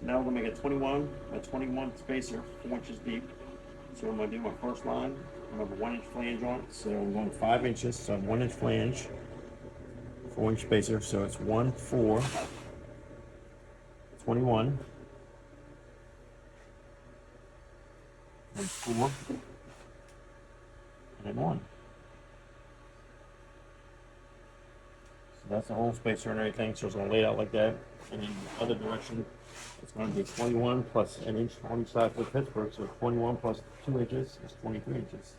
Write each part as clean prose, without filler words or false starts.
now we're gonna make a 21 by 21 spacer, 4 inches deep. So I'm gonna do my first line. I'm gonna have a 1 inch flange on it. So I'm going 5 inches. So I have 1 inch flange, 4 inch spacer. So it's 1, 4, 21, and 4, and then 1. So that's the whole spacer and everything. So it's gonna lay it out like that. And in the other direction, it's going to be 21 plus an inch on each side for Pittsburgh. So 21 plus 2 inches is 23 inches.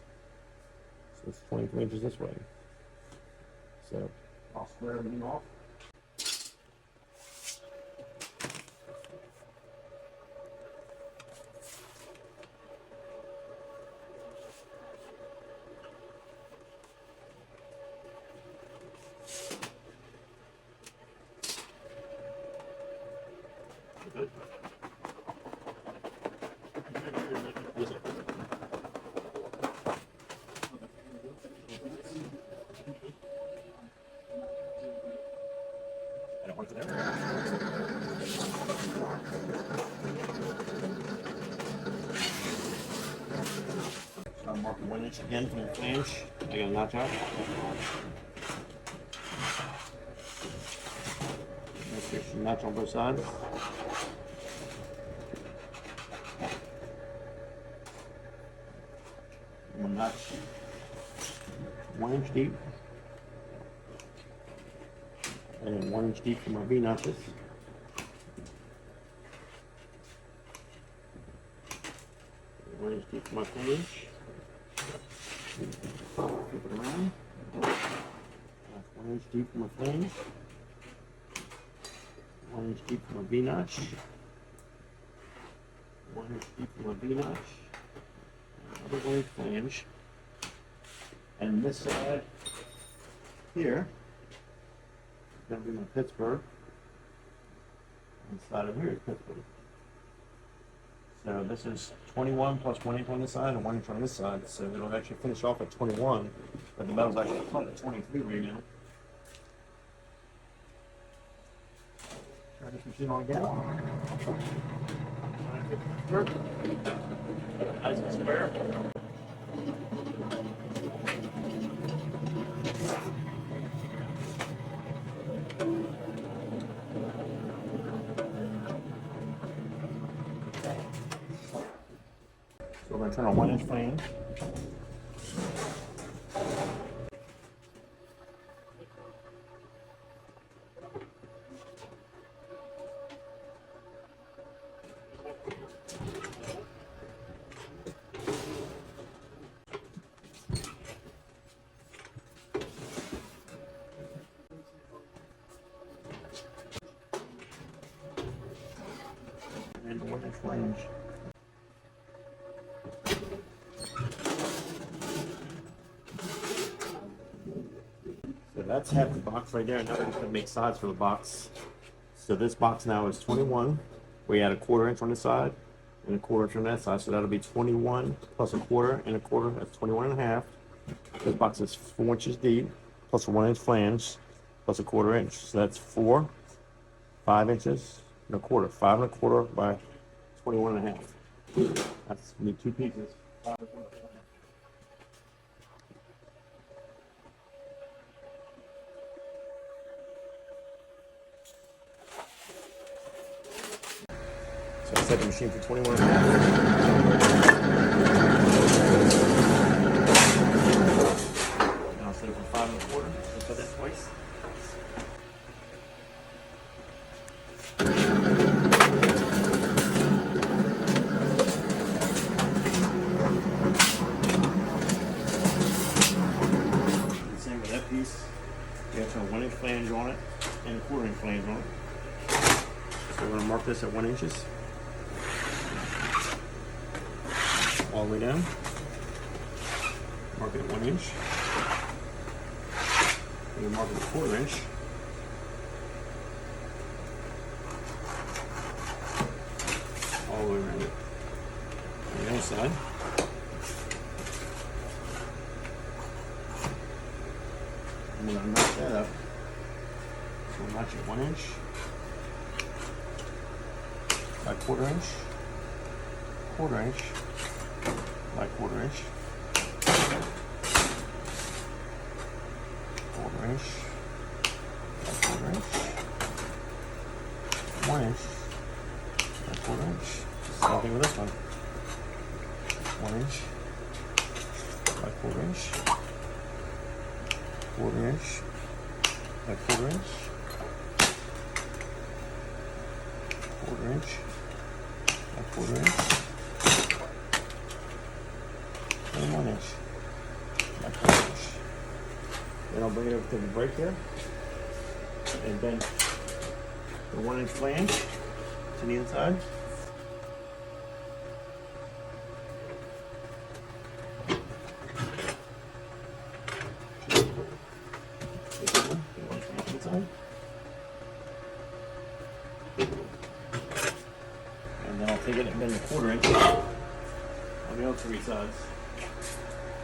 So it's 23 inches this way. So I'll square everything off. Good. I don't want it there. So I'm marking 1 inch again from the flange. I got a notch out. There's a notch on both sides. I'm gonna notch 1 inch deep, and then 1 inch deep for my V notches. And 1 inch deep for my flange. Flip it around. That's 1 inch deep for my flange. 1 inch deep for my V notch. 1 inch deep for my V notch. Another 1 inch flange. And this side here is going to be my Pittsburgh. And this side over here is Pittsburgh. So this is 21 plus 1 inch on this side and 1 inch on this side. So it'll actually finish off at 21, but the metal's actually cut at 23 right now. Turn this machine on again. Nice and square. So we're going to turn on 1 inch flange. And 1 inch flange. So that's half the box right there. Now we're just going to make sides for the box. So this box now is 21. We add a 1/4 inch on this side and a 1/4 inch on that side. So that'll be 21 plus a 1/4 and a 1/4. That's 21 and a half. This box is 4 inches deep plus a 1 inch flange plus a 1/4 inch. So that's 4, 5 inches and a 1/4. 5 and a 1/4 by 21 and a half. That's going to be 2 pieces. 5 and a 1/4. So I set the machine for 21 and a half. Now I'll set it for 5 and a 1/4. So set that twice. Same with that piece. You have to have a 1 inch flange on it and a 1/4 inch flange on it. So we're going to mark this at 1 inches. All the way down. Mark it at 1 inch. And we mark it at 1/4 inch. All the way around it. On the other side. And we're going to notch that up. So we'll notch it 1 inch. by quarter inch, quarter inch by quarter inch, quarter inch by quarter inch, 1 inch by quarter inch. Same thing with this one. 1 inch by quarter inch, quarter inch by quarter inch, quarter inch by quarter inch, and 1 inch by quarter inch. Then I'll bring it over to the break here, and then the 1 inch flange to the inside. And then I'll take it and bend a quarter inch on the other 3 sides.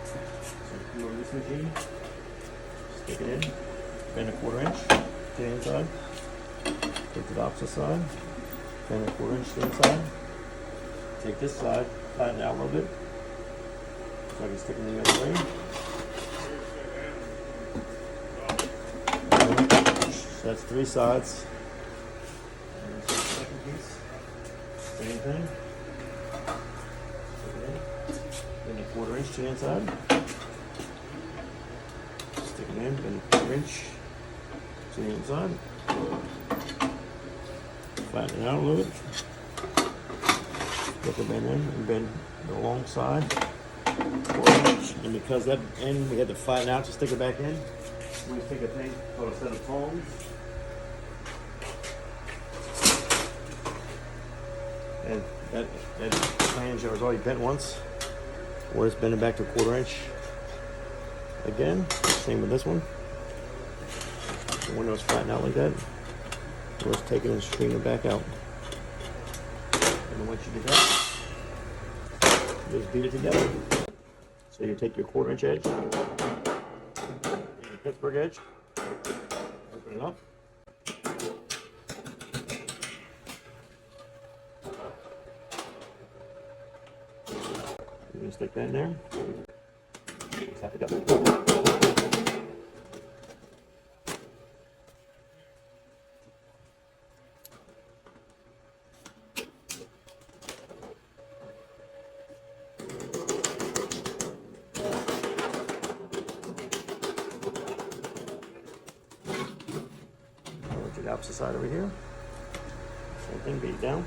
So come over this machine, stick it in, bend a quarter inch to the inside, take to the opposite side, bend a quarter inch to the inside, take this side, flatten it out a little bit, so I can stick it in the other way. So that's 3 sides. And this is the second piece. Same thing. Then a quarter inch to the inside. Stick it in, then a quarter inch to the inside. Flatten it out a little bit. Get the bend in and bend the long side. Quarter inch. And because that end we had to flatten out to stick it back in, we take a thing called a set of tongs. And that flange that was already bent once, we're just bending back to a quarter inch again. Same with this one. So when it was flattened out like that, we're just taking it and straightening it back out. And then once you do that, you just beat it together. So you take your quarter inch edge, your Pittsburgh edge, open it up. You stick that in there. Tap it up. Go to the opposite side over here. Same thing, beat it down.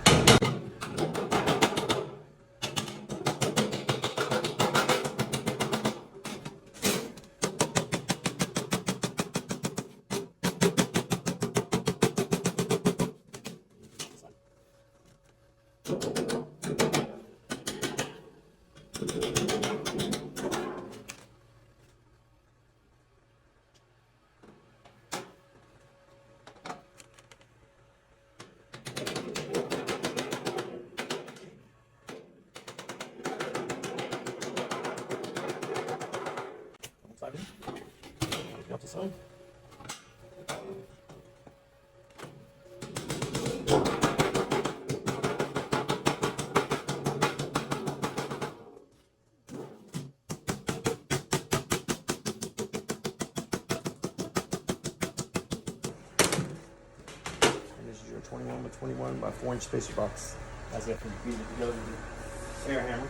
Side. And this is your 21 by 21 by 4 inch spacer box. As you have to beat it together with the air hammer.